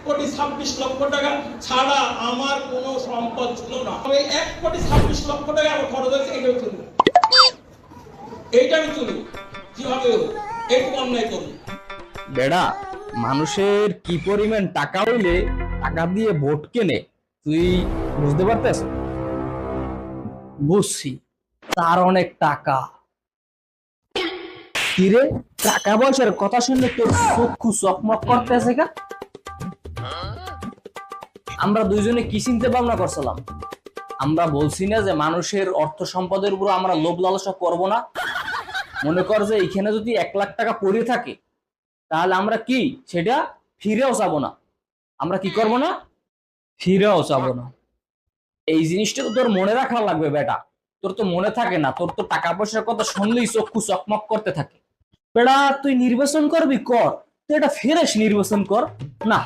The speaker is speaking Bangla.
1,26,00,000 টাকা ছাড়া আমার কোনো সম্পদ ছিল না। ওই 1,26,00,000 টাকা আমার খরচ হয়েছে, এটা চলবে, এইটা আমি চলবে কিভাবে এইটুকু অন্যায় করবো। বেড়া, মানুষের কি পরিমাণ টাকা হইলে টাকা দিয়ে ভোট কেনে তুই বুঝতে পারতেছ? বুঝছি, তার অনেক টাকা। কিরে, টাকা পয়সার কথা শুনলে তোর চক্ষু চকমক করতেছে কা? আমরা দুইজনে কি চিন্তা ভাবনা করছিলাম? আমরা বলছি না যে মানুষের অর্থ সম্পদের উপর আমরা লোভ লালসা করব না। মনে কর যে এখানে যদি 1,00,000 টাকা পড়ে থাকে তাহলে আমরা কি সেটা ফিরেও চাবো না। আমরা কি করব না? ফিরেও যাবো না। এই জিনিসটা তো তোর মনে রাখা লাগবে বেটা। তোর তো মনে থাকে না, তোর তো টাকা পয়সার কথা শুনলেই চক্ষু চকমক করতে থাকে। বেড়া, তুই নির্বাচন করবি কর, তুই এটা ফেরেস নির্বাচন কর না।